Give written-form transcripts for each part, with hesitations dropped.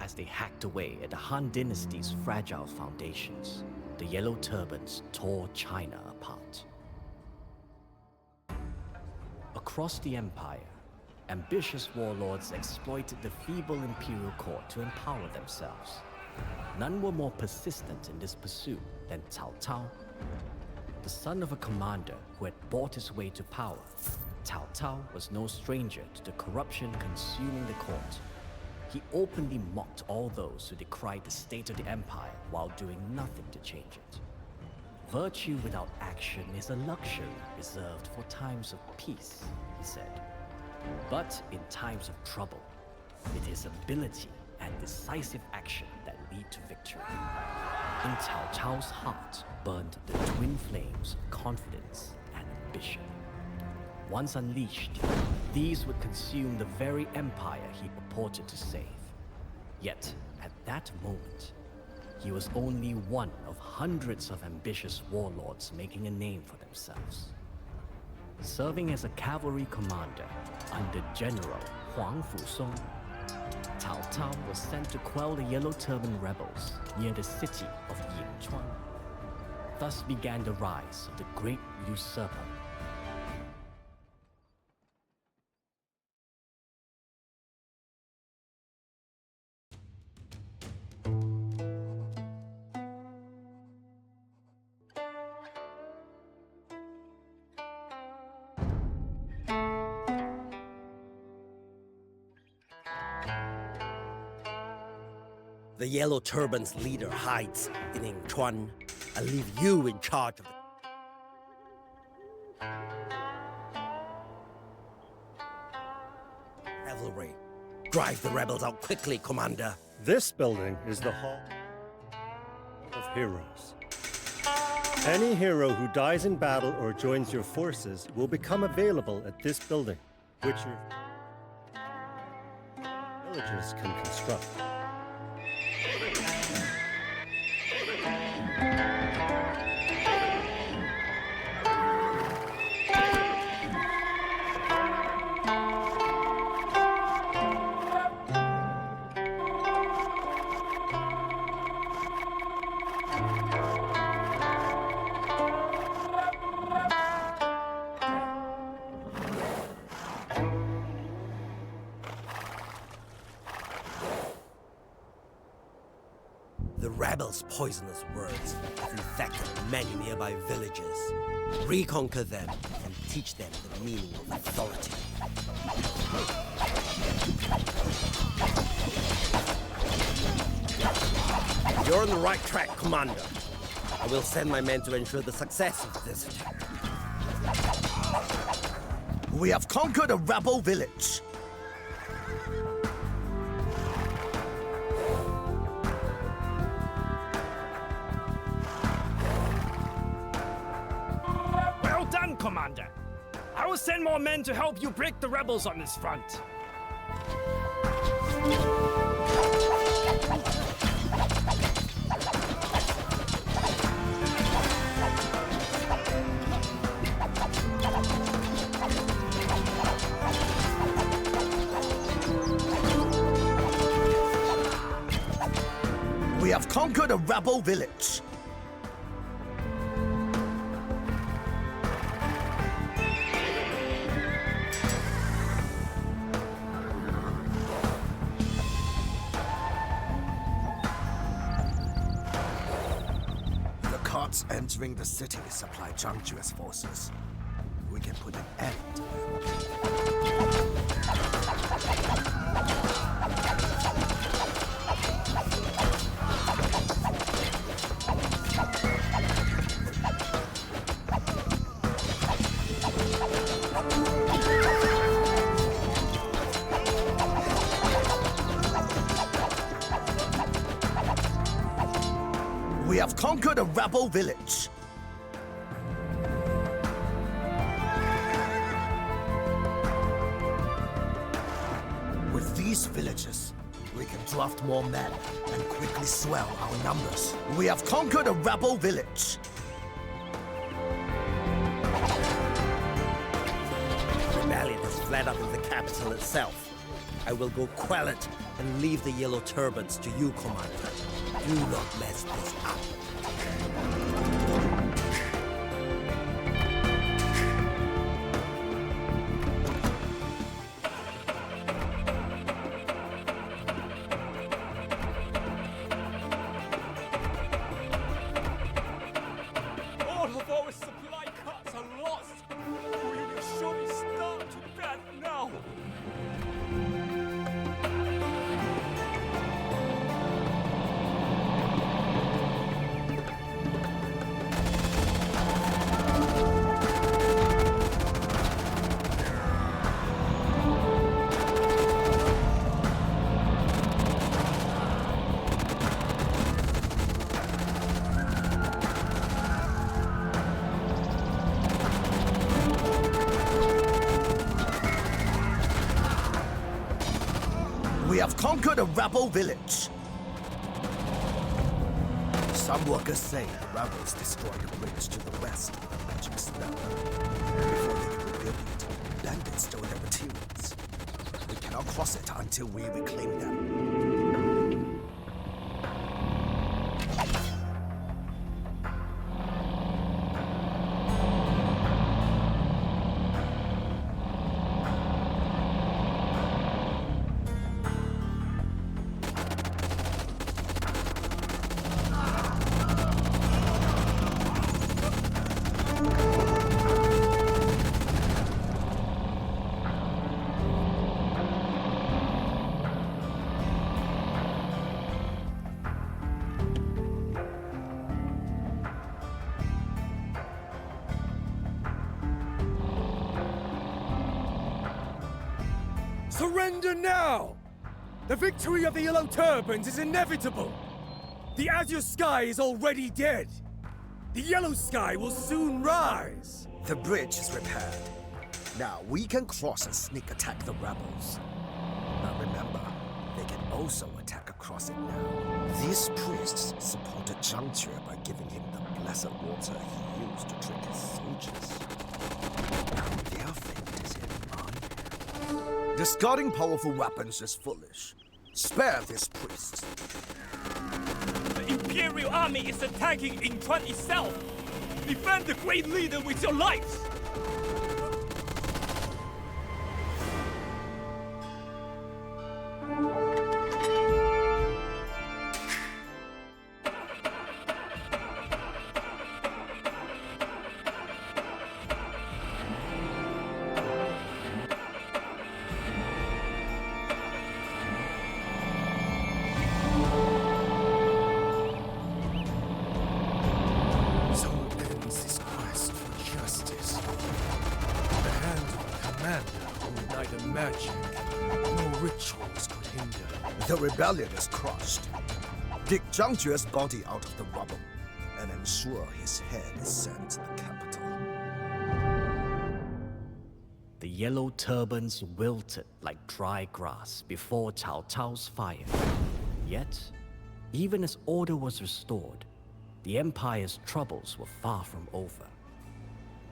as they hacked away at the Han Dynasty's fragile foundations, the Yellow Turbans tore China apart. Across the empire, ambitious warlords exploited the feeble imperial court to empower themselves. None were more persistent in this pursuit than Cao Cao. The son of a commander who had bought his way to power, Cao Cao was no stranger to the corruption consuming the court. He openly mocked all those who decried the state of the empire while doing nothing to change it. Virtue without action is a luxury reserved for times of peace, he said. But in times of trouble, it is ability and decisive action that lead to victory. In Cao Cao's heart burned the twin flames of confidence and ambition. Once unleashed, these would consume the very empire he purported to save. Yet, at that moment, he was only one of hundreds of ambitious warlords making a name for themselves. Serving as a cavalry commander under General Huang Fusong, Cao Cao was sent to quell the Yellow Turban rebels near the city of Yingchuan. Thus began the rise of the great usurper. The Yellow Turban's leader hides in Yingchuan. I leave you in charge of the cavalry. Drive the rebels out quickly, Commander. This building is the Hall of Heroes. Any hero who dies in battle or joins your forces will become available at this building, which your villagers can construct. The rebels' poisonous words have infected many nearby villages. Reconquer them and teach them the meaning of authority. You're on the right track, Commander. I will send my men to ensure the success of this attack. We have conquered a rebel village. Well done, Commander. I will send more men to help you break the rebels on this front. We have conquered a rebel village. The carts entering the city supply sumptuous forces. We can put an end to them. We have conquered a rebel village. With these villages, we can draft more men and quickly swell our numbers. We have conquered a rebel village. Rebellion has fled up in the capital itself. I will go quell it and leave the yellow turbans to you, Commander. Do not mess this up. All of our supply carts are lost. We will surely starve to death now. We have conquered a rebel village. Some workers say the rebels destroyed the bridge to the west of the magic spell. Before they could rebuild it, bandits stole their materials. We cannot cross it until we reclaim them. Surrender now! The victory of the Yellow Turbans is inevitable! The azure sky is already dead! The yellow sky will soon rise! The bridge is repaired. Now we can cross and sneak attack the rebels. Now remember, they can also attack across it now. These priests supported Zhang Jue by giving him the blessed water he used to trick his soldiers. Now their fate is in mine. Discarding powerful weapons is foolish. Spare these priests. The Imperial Army is attacking Yingchuan itself. Defend the great leader with your lives. So ends his quest for justice. The hand of the commander who neither magic nor rituals could hinder. The rebellion is crushed. Dig Zhang Jue's body out of the rubble and ensure his head is sent to the capital. The yellow turbans wilted like dry grass before Cao Cao's fire. Yet, even as order was restored, the empire's troubles were far from over.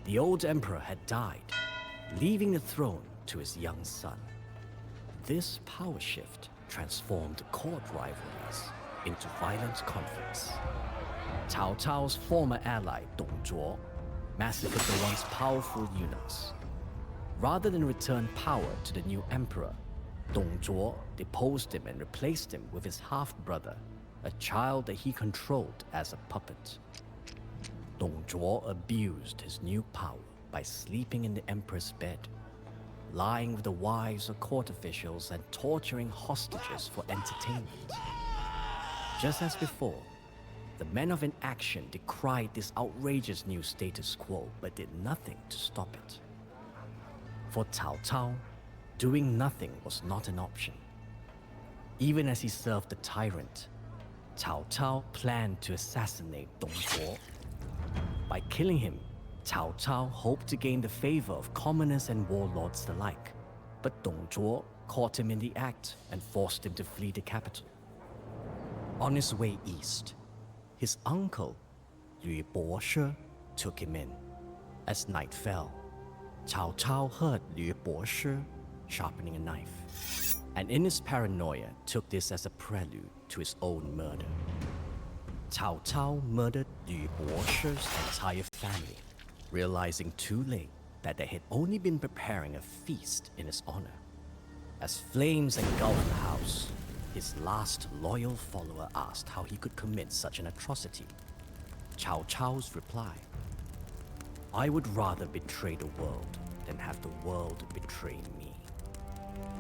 The old emperor had died, leaving the throne to his young son. This power shift transformed court rivalries into violent conflicts. Cao Cao's former ally Dong Zhuo massacred the once powerful eunuchs. Rather than return power to the new emperor, Dong Zhuo deposed him and replaced him with his half-brother, a child that he controlled as a puppet. Dong Zhuo abused his new power by sleeping in the emperor's bed, lying with the wives of court officials and torturing hostages for entertainment. Just as before, the men of inaction decried this outrageous new status quo but did nothing to stop it. For Cao Cao, doing nothing was not an option. Even as he served the tyrant, Cao Cao planned to assassinate Dong Zhuo. By killing him, Cao Cao hoped to gain the favor of commoners and warlords alike. But Dong Zhuo caught him in the act and forced him to flee the capital. On his way east, his uncle, Lü Boshi, took him in. As night fell, Cao Cao heard Lü Boshi sharpening a knife. and in his paranoia took this as a prelude to his own murder. Cao Cao murdered Yu Boshi's entire family, realizing too late that they had only been preparing a feast in his honor. As flames engulfed the house, his last loyal follower asked how he could commit such an atrocity. Cao Cao's reply: "I would rather betray the world than have the world betray me.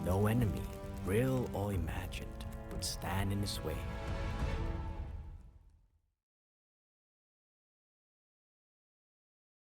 No enemy, real or imagined, would stand in his way.